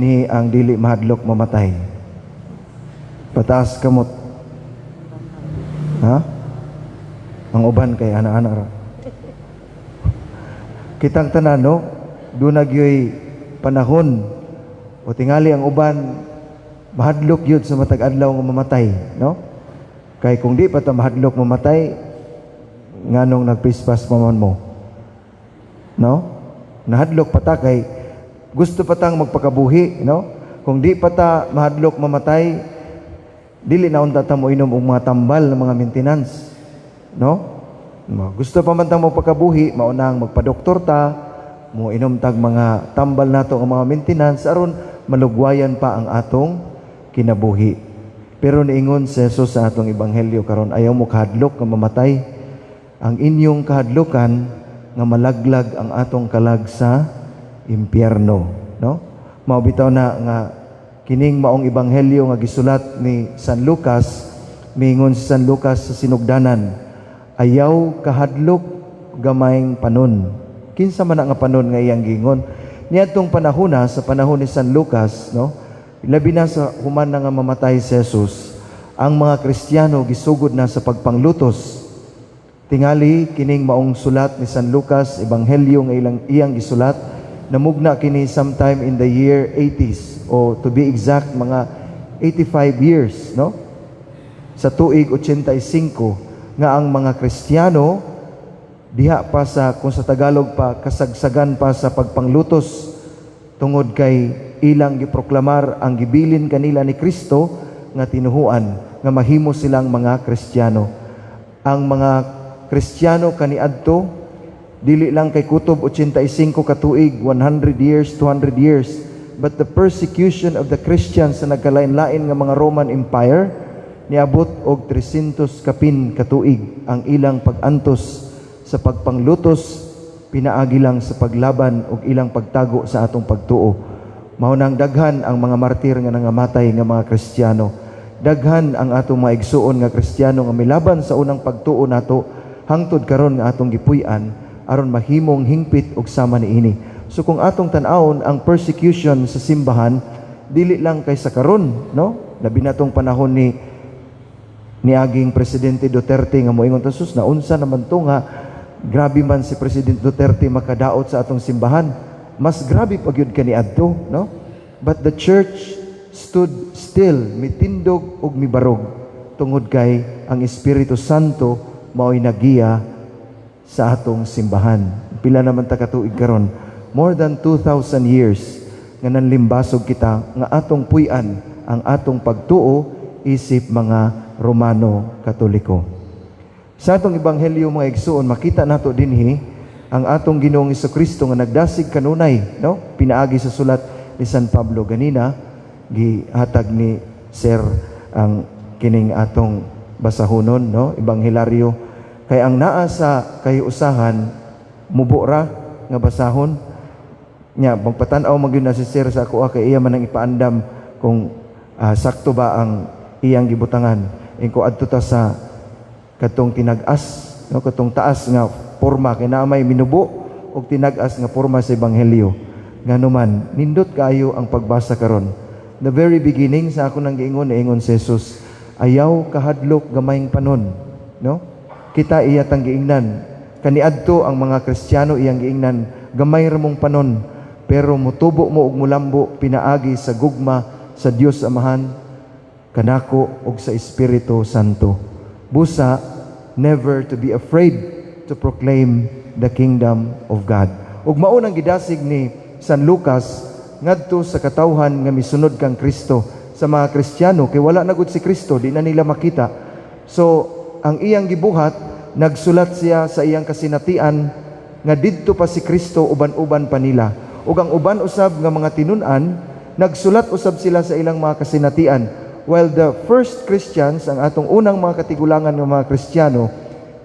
dinhi ang dili mahadlok mamatay. Pataas kamot. Ha? Ang uban kay ana-ana ra. Kitang tanan no, dunag yoy panahon o tingali ang uban mahadlok yun sa matag adlaw nga mamatay, no? Kay kung di pa ta mahadlok mamatay, nganong nagpispas paman mo, no? Nahadlok pa ta kay gusto pa tang magpakabuhi, no? Kung di pa ta mahadlok mamatay, dili na unta ta mo inom og mga tambal ng mga maintenance, no? Gusto pa man tang magpakabuhi, maunang magpadoktor ta, mo inom tag mga tambal nato ang mga maintenance aron malugwayan pa ang atong kinabuhi. Pero niingon si Jesus sa atong ebanghelyo karon, ayaw mo kahadlok nga mamatay. Ang inyong kahadlokan nga malaglag ang atong kalag sa impyerno, no? Mao bitaw na nga kining maong ebanghelyo nga gisulat ni San Lucas, miingon si San Lucas sa sinugdanan, ayaw kahadlok gamayng panon. Kinsa man nga panon nga iyang gingon niadtong panahona sa panahon ni San Lucas, no? Labi na sa human na nga mamatay si Jesus, ang mga Kristiyano gisugod na sa pagpanglutos. Tingali kining maong sulat ni San Lucas, ebanghelyo nga iyang gisulat, namugna kini sometime in the year 80s, o to be exact mga 85 years, no? Sa tuig 85 nga ang mga Kristiyano diha pa sa, kung sa Tagalog pa, kasagsagan pa sa pagpanglutos tungod kay ilang giproklamar ang gibilin kanila ni Kristo nga tinuhuan nga mahimo silang mga Kristiyano. Ang mga Kristiyano kaniadto dili lang kay kutob 85 ka tuig, 100 years, 200 years, but the persecution of the Christians sa nagkalain-lain nga mga Roman Empire niabot og 300 kapin ka tuig ang ilang pag-antos sa pagpanglutos, pinaagi lang sa paglaban og ilang pagtago sa atong pagtuo. Mao nang daghan ang mga martir nga nangamatay nga mga Kristiyano. Daghan ang atong mga igsuon nga Kristiyano nga milaban sa unang pagtuo nato hangtod karon nga atong gipuy-an aron mahimong hingpit og sama niini. So kung atong tan-awon ang persecution sa simbahan, dili lang kay sa karon, no? Labi natong panahon ni aging Presidente Duterte nga moingon ta, sus na unsa naman to nga grabe man si President Duterte makadaot sa atong simbahan. Mas grabe pa gyud kaniadto, no? But the church stood still, mitindog ug mibarog tungod kay ang Espiritu Santo mao'y nagiya sa atong simbahan. Pila naman ta katuig karon? More than 2,000 years nga nanlimbasog kita nga atong puy-an ang atong pagtuo isip mga Romano Katoliko. Sa atong ebanghelyo mga igsuon, makita nato dinhi ang atong Ginoong Hesukristo nga nagdasig kanunay, no? Pinaagi sa sulat ni San Pablo ganina, gihatag ni Sir ang kining atong basahonon, no? Ebanghelaryo. Kay ang naa sa kahiusahan mubo ra nga basahon nya magpatan-aw magyud na si Sir sa ako kay iya man ang ipaandam kung sakto ba ang iyang gibutangan. Ingko adto ta sa katong tinag-as, no, katong taas nga porma kay naa may minubo og tinag-as nga porma sa ebanghelyo. Nganuman nindot kaayo ang pagbasa karon. The very beginning sa ako nang giingon si Jesus, ayaw kahadlok gamayng panon, no? Kita iya tang giingnan. Kaniadto ang mga Kristiyano iyang giingnan, gamay ra mong panon, pero mutubo mo og mulambo pinaagi sa gugma sa Dios Amahan, kanako og sa Espiritu Santo. Busa, never to be afraid to proclaim the kingdom of God. Ug mao nang gidasig ni San Lucas ngadto sa katawhan nga misunod kang Kristo sa mga Kristiyano kay wala na gud si Kristo, di na nila makita. So ang iyang gibuhat, nagsulat siya sa iyang kasinatian nga didto pa si Kristo uban-uban pa nila. Ug ang uban usab nga mga tinun-an, nagsulat usab sila sa ilang mga kasinatian. While the first Christians, ang atong unang mga katigulangan ng mga Kristiyano,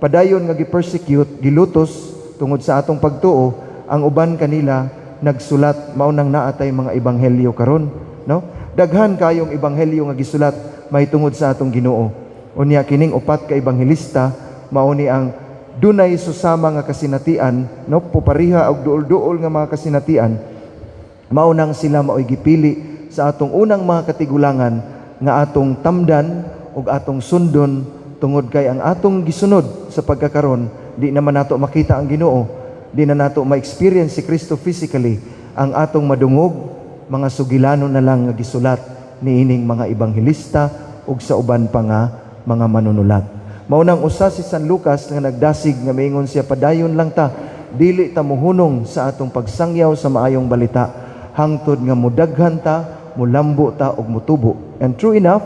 padayon nga gi-persecute, gilutos tungod sa atong pagtuo, ang uban kanila nagsulat, maunang naatay mga ebanghelyo karon, no? Daghan kayong ebanghelyo nga gisulat may tungod sa atong Ginoo. Unya kining upat ka ebanghelista mao ni ang dunay susama nga kasinatian, no? Pupariha og duol-duol nga mga kasinatian Maunang sila mao'y gipili sa atong unang mga katigulangan nga atong tamdan ug atong sundon, tungod kay ang atong gisunod sa pagkakaron di naman nato makita ang Ginoo, di na nato ma-experience si Kristo physically. Ang atong madungog mga sugilanon na lang nga gisulat niining mga ebanghelista ug sa uban pa nga mga manunulat. Maunang usa si San Lucas nga nagdasig nga maingon siya, padayon lang ta, dili ta muhunong sa atong pagsangyaw sa maayong balita, hangtod nga mudaghan ta, mulambo ta ug mutubo. And true enough,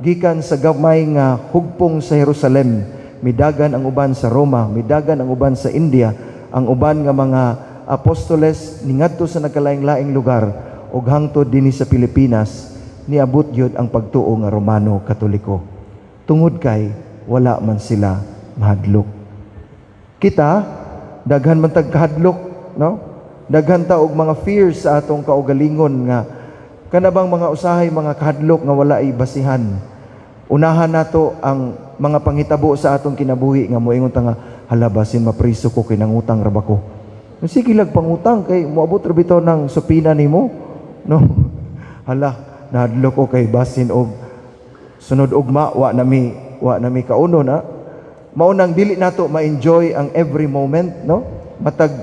gikan sa gamay nga hugpong sa Jerusalem, midagan ang uban sa Roma, midagan ang uban sa India, ang uban nga mga apostoles ningadto sa nagkalaing-laing lugar ug hangtod dinhi sa Pilipinas niabot gyud ang pagtuo nga Romano Katoliko. Tungod kay wala man sila mahadlok. Kita daghan man tag kahadlok, no? Daghan ta og mga fears sa atong kaugalingon nga kanabang mga usahay mga kahadlok nga wala ay basihan. Unahan nato ang mga panghitabo sa atong kinabuhi nga moingon ta nga hala basin mapriso ko kay nangutang ra ba ko. Sige lang pangutang kay moabot ra bitaw ng supina nimo, no? Hala nahadlok ko kay basin og sunod ugma wa nami kauno na. Maunang dili nato ma-enjoy ang every moment, no? Matag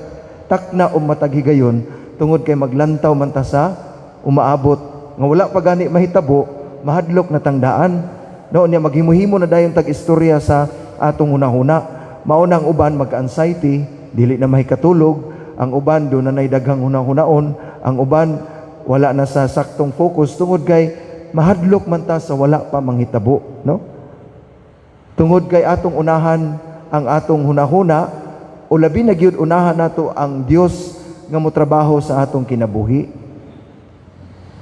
takna o matag higayon tungod kay maglantaw man ta sa umaabot nga wala pa gani mahitabo, mahadlok na tangdaan, no? Nya maghimuhimo na dayon tag istorya sa atong hunahuna. Maunang uban magka-anxiety, dili na mahikatulog, ang uban do na nay daghang hunahunaon, ang uban wala na sa saktong focus tungod kay mahadlok man ta sa wala pa manghitabo, no? Tungod kay atong unahan ang atong hunahuna o labi na gyud unahan nato ang Dios nga motrabaho sa atong kinabuhi.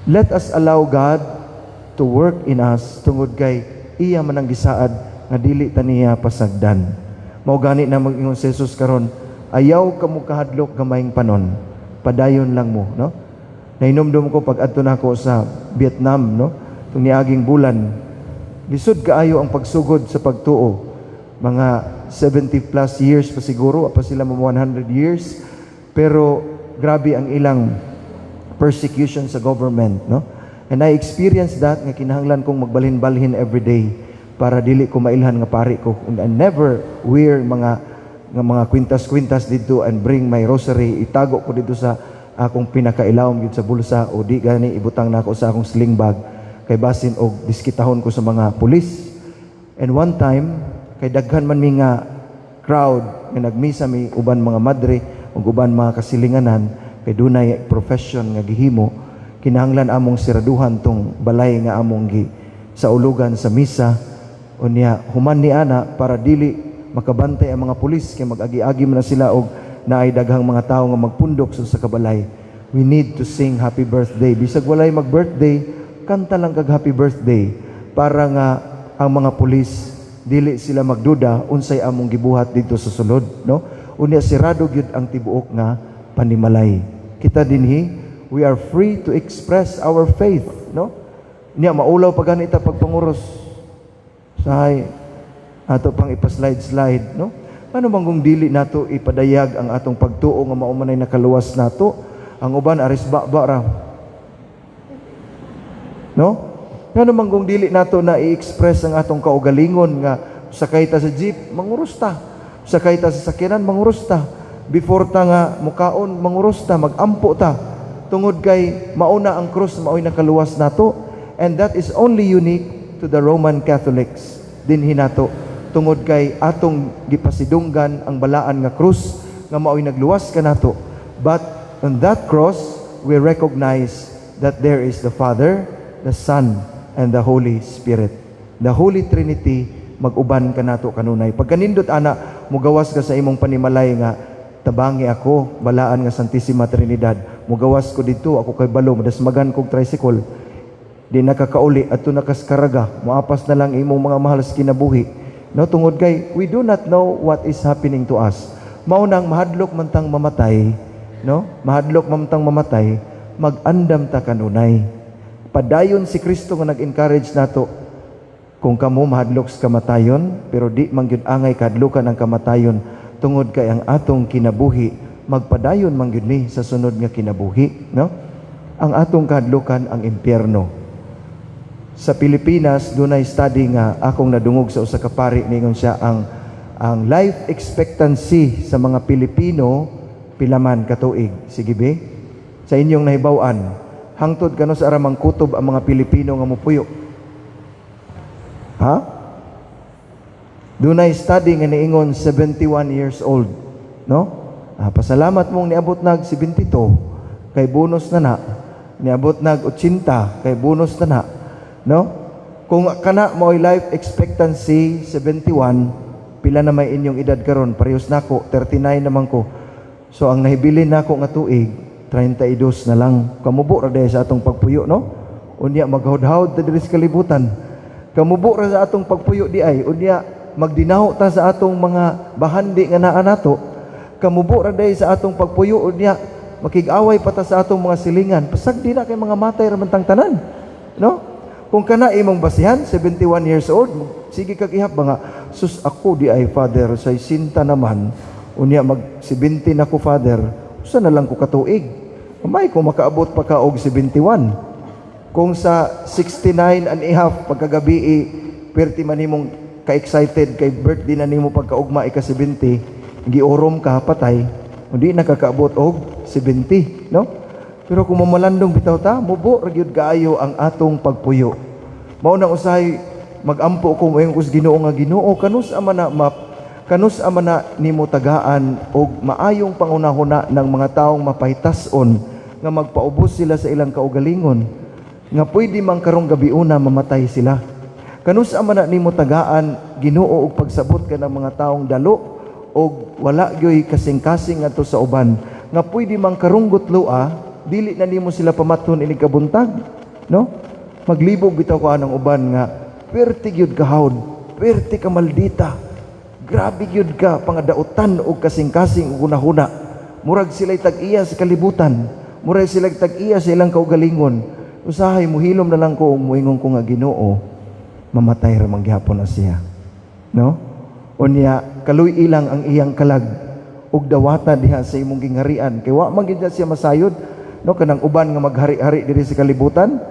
Let us allow God to work in us tungod kay iya man ang gisaad nga dili ta niya pasagdan. Mao gani na mag-ingon si Jesus karon, ayaw kamo kahadlok gamayng panon, padayon lang mo, no? Nainumdum ko pag adto nako sa Vietnam, no? Tung niaging bulan, lisod kaayo ang pagsugod sa pagtuo. Mga 70 plus years pa siguro, pa sila mga 100 years, pero grabe ang ilang persecution sa government, no? And I experienced that nga kinahanglan kong magbalhin-balhin every day para dili ko mailhan nga pari ko. And I never wear mga kwintas-kwintas dito and bring my rosary, itago ko dito sa akong pinakailawom gyud sa bulsa o di gani ibutang nako sa akong sling bag kay basin og diskitahon ko sa mga pulis. And one time kay daghan man mi nga crowd nga nagmisa mi uban mga madre ug uban mga kasilinganan kay dunay profession nga gihimo, kinahanglan among siraduhan tong balay nga among gi sa ulugan sa misa. Unya human ni ana para dili makabantay ang mga pulis kay mag-agi-agi man na sila og naay daghang mga tao nga magpundok sa kabalay. We need to sing happy birthday. Bisag walay mag-birthday, kanta lang kag happy birthday para nga ang mga pulis dili sila magduda unsay among gibuhat dito sa sulod, no? Unya sirado gyud ang tibuok nga panimalay. Kita dinhi, we are free to express our faith, no? Nya maulaw pa ganita pagpanguros sahay ato pang ipa-slide, no? Ano bang kung dili nato ipadayag ang atong pagtuo nga mao manay nakaluwas nato? Ang uban aris ba ra, no? Ano bang kung dili nato na i-express ang atong kaugalingon nga sakay ta sa jeep, manguros ta. Sakay ta sa sakyanan, manguros ta. Before ta nga mukaon, manguros ta, magampo ta. Tungod kay mauna ang krus, mao'y nakaluwas nato. And that is only unique to the Roman Catholics dinhi nato, tungod kay atong gipasidunggan ang balaan nga krus nga mao'y nagluwas kanato. But on that cross we recognize that there is the Father, the Son, and the Holy Spirit. The Holy Trinity mag-uban kanato kanunay. Pagkanindot ana mugawas ka sa imong panimalay nga tabangi ako balaan nga Santissima Trinidad, mugawas ko dito ako kay balo madasmagan kog tricycle, di nakakauli at nakaskaraga, muapas na lang imong mga mahal sa kinabuhi, no? Tungod kay we do not know what is happening to us. Maunang mahadlok man tang mamatay, no? Mahadlok man tang mamatay, mag-andam ta kanunay. Padayon si Kristo nga nag-encourage nato, kung kamo mahadlok sa kamatayon pero di man gyud angay kahadlokan ang kamatayon, tungod kay ang atong kinabuhi magpadayon man gyud ni sa sunod nga kinabuhi, no? ang atong kahadlukan ang impyerno. Sa Pilipinas, dunay study nga akong nadungog sa usa ka pari, ningon siya ang life expectancy sa mga Pilipino pilaman katuig. Sige be, sa inyong nahibaw-an, hangtod kano sa aramang kutob ang mga Pilipino nga mupuyo? Ha? Dunay study nga niingon 71 years old, no? Pasalamat mong niabot nag 72 kay bonus na na. Niabot nag 80 kay bonus na na, no? Kung kana mo'y life expectancy 71, pila na may inyong edad karon? Parehas nako, 39 naman ko. So ang nahibilin nako nga tuig 32 na lang. Kamubo ra sa atong pagpuyo, no? Unya maghawd-hawd ta diri sa kalibutan. Kamubo ra sa atong pagpuyo di ay. Unya magdinaho ta sa atong mga bahandi nga naa nato. Kamubo ra sa atong pagpuyo. Unya makig-away pa ta sa atong mga silingan. Pasag di na kay mga matay ra man tang tanan, no? Kung kana imong basihan 71 years old, sige kag ihap ba nga, sus ako di ay father say sinta naman. Unya mag 70 na ko father. Usa na lang ko katuig. May kung makaabot pa ka og 71. Kung sa 69 and a half pagkagabi perti man nimong ka-excited kay birthday na nimo pagkaugma ika 70, giurom ka patay, hindi nakakaabot og 70, no? Pero kung mamalandong bitaw ta, mubo ra gyud kaayo ang atong pagpuyo. Mao nang usahay magampo ko moingon kus Ginoo nga Ginoo, kanus ama na nimo tagaan og maayong pangunahuna ng mga taong mapahitason nga magpaubos sila sa ilang kaugalingon, nga pwede man karong gabiuna mamatay sila. Kanus ama na nimo tagaan Ginoo og pagsabot ka ng mga taong dalo og wala gyoy kasing-kasing ngadto sa uban, nga pwede man karong gutlua dili na nimo sila pamaton inig kabuntag, no? Maglibog bitaw ko anang uban nga perti gyud ka hawd, perti ka maldita, grabe gyud ka pangadautan og kasing-kasing ug hunahuna. Murag sila'y tag-iya sa kalibutan, murag sila'y tag-iya sa ilang kaugalingon. Usahay muhilom na lang ko moingon ko nga Ginoo, mamatay ra man gyapon na siya, no? Unya kaluy ilang ang iyang kalag ug dawata diha sa imong gingharian kay wa man gid siya masayod, no? Kanang uban nga maghari-hari diri sa kalibutan,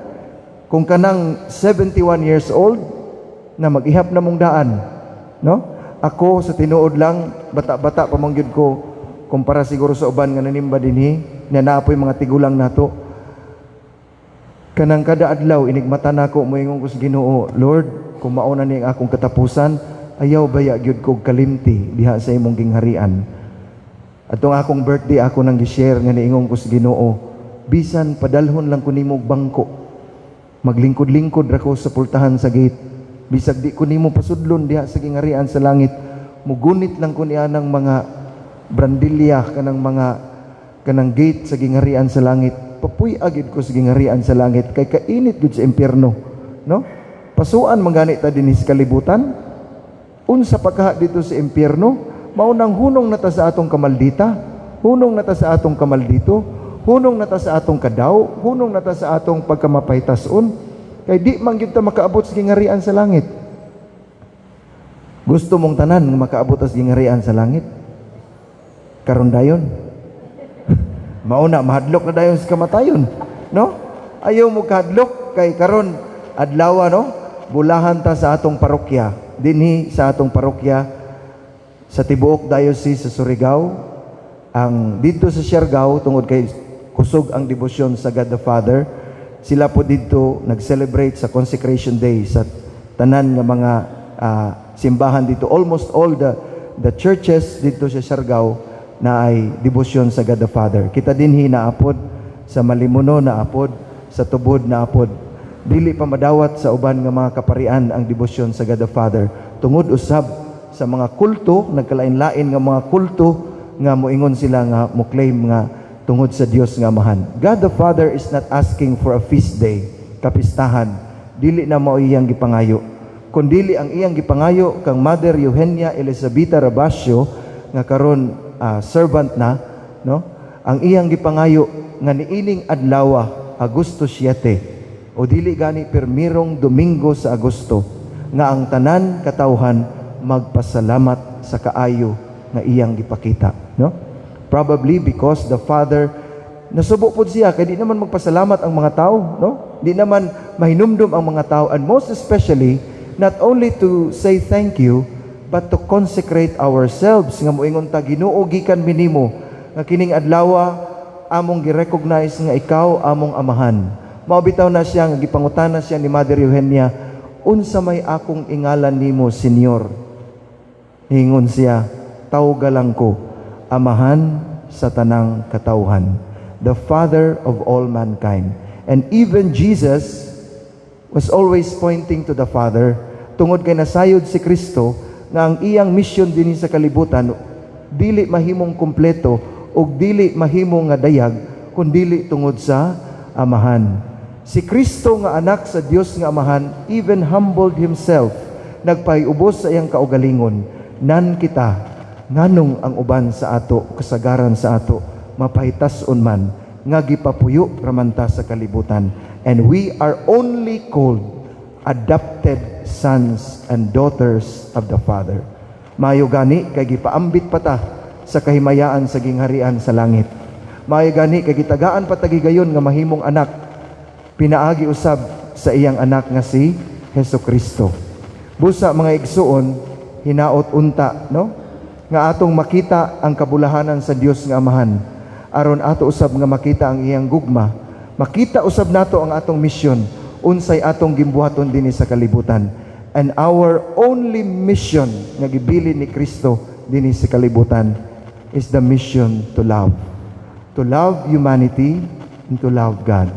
kung kanang 71 years old na mag-ihap na mong daan, no? Ako sa tinuod lang bata-bata pa man gyud ko kumpara siguro sa uban nga nanimba dinhi na naapoy mga tigulang nato. Kanang kada adlaw inigmata nako moingon ko sa Ginoo, Lord, kung mao na ni ang akong katapusan, ayaw baya gyud kog kalimti diha sa imong gingharian. Atong akong birthday ako nang gi-share nga niingon ko sa Ginoo, bisan padalhon lang ko nimo bangko, maglingkod-lingkod ra ko sa pultahan sa gate, bisag di ko nimo pasudlon diha sa gingharian sa langit, mugunit lang ko niya ng mga brandilya kanang gate sa gingharian sa langit, papuy agid ko sa gingharian sa langit kay kainit gud sa impyerno, no? Pasuan mangani ta dinhi sa kalibutan, unsa pagkaha dito sa impyerno, mao nang hunong nata sa atong kamaldita, hunong nata sa atong kamaldito, hunong nata sa atong kadaw, hunong nata sa atong pagkamapahitason, kay di man gyud ta makaabot sa gingharian sa langit. Gusto mong tanan nga makaabot sa gingharian sa langit? Karon dayon. Mao na mahadlok na dayon sa kamatayon, no? Ayaw mo kahadlok kay karon adlaw, no? Bulahan ta sa atong parokya, dinhi sa atong parokya sa tibuok diocese sa Surigao. Ang dito sa Siargao tungod kay kusog ang debosyon sa God the Father, sila po dito nag-celebrate sa Consecration Day sa tanan nga mga simbahan dito. Almost all the churches dito sa Siargao na ay debosyon sa God the Father. Kita dinhi naapod sa Malimuno, naapod sa Tubod, naapod. Dili pa madawat sa uban nga mga kaparian ang debosyon sa God the Father. Tungod usab sa mga kulto, nagkalain-lain nga mga kulto nga moingon sila nga mo-claim nga tungod sa Dios nga amahan. God the Father is not asking for a feast day, kapistahan. Dili na mao iyang gipangayo. Kundili ang iyang gipangayo kang Mother Eugenia Elizabeta Rabasio nga karon servant na, no? Ang iyang gipangayo nga niining adlaw Agosto 7 o dili gani permirong Domingo sa Agosto nga ang tanan katawhan magpasalamat sa kaayo nga iyang gipakita, no? Probably because the Father Nasubo po siya kay di naman magpasalamat ang mga tao, no? Di naman mahinumdum ang mga tao, and most especially not only to say thank you but to consecrate ourselves nga moingon ta Ginoo gikan minimo nga kining adlaw among gi-recognize nga ikaw among amahan. Mao bitaw na siya nga gipangutana siya ni Mother Eugenia, unsa may akong ingalan nimo, Senyor? Hingon siya, tawgalan ko, amahan sa tanang katawhan, the Father of all mankind. And even Jesus was always pointing to the Father, tungod kay nasayod si Kristo nga ang iyang mission dinhi sa kalibutan dili mahimong kumpleto o dili mahimong nga dayag kun dili tungod sa amahan. Si Kristo nga anak sa Dios nga amahan even humbled himself, nagpahiubos sa iyang kaugalingon. Nan kita nganong ang uban sa ato kasagaran sa ato mapahitas-on man nga gipapuyo ramanta sa kalibutan, and we are only called adopted sons and daughters of the Father. Mayo gani kay gipaambit pata sa kahimayaan sa gingharian sa langit. Mayo gani kay gitagaan patagigayon nga mahimong anak, pinaagi usab sa iyang anak nga si Hesukristo. Busa mga igsuon, hinaot unta, no? Nga atong makita ang kabulahanan sa Dios nga amahan, aron ato usab nga makita ang iyang gugma, makita usab nato ang atong mission, unsay atong gimbuhaton dinhi sa kalibutan. And our only mission nga gibilin ni Kristo dinhi sa kalibutan is the mission to love humanity and to love God.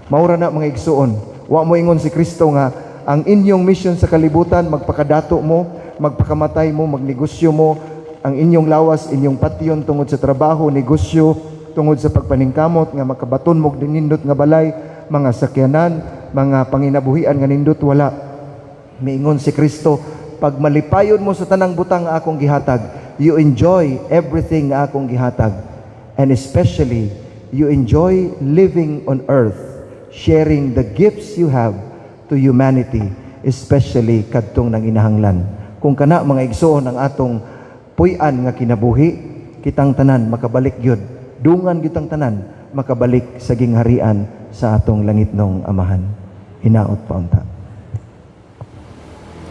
Maura na mga igsuon, wa mo ingon si Kristo nga ang inyong mission sa kalibutan magpakadato mo, magpakamatay mo, magnegosyo mo, ang inyong lawas, inyong patyon tungod sa trabaho, negosyo, tungod sa pagpaningkamot, nga makabaton mo nindot nga balay, mga sakyanan, mga panginabuhian nga nindot, wala. Miingon si Kristo, pag malipayon mo sa tanang butang nga akong gihatag, you enjoy everything nga akong gihatag. And especially, you enjoy living on earth, sharing the gifts you have to humanity, especially kadtong nang inahanglan. Kung kana mga igsoon ang atong puy-an nga kinabuhi, kitang tanan makabalik gyud. Dungan gyud ang tanan makabalik sa gingharian sa atong langitnong amahan. Hinaot pa unta.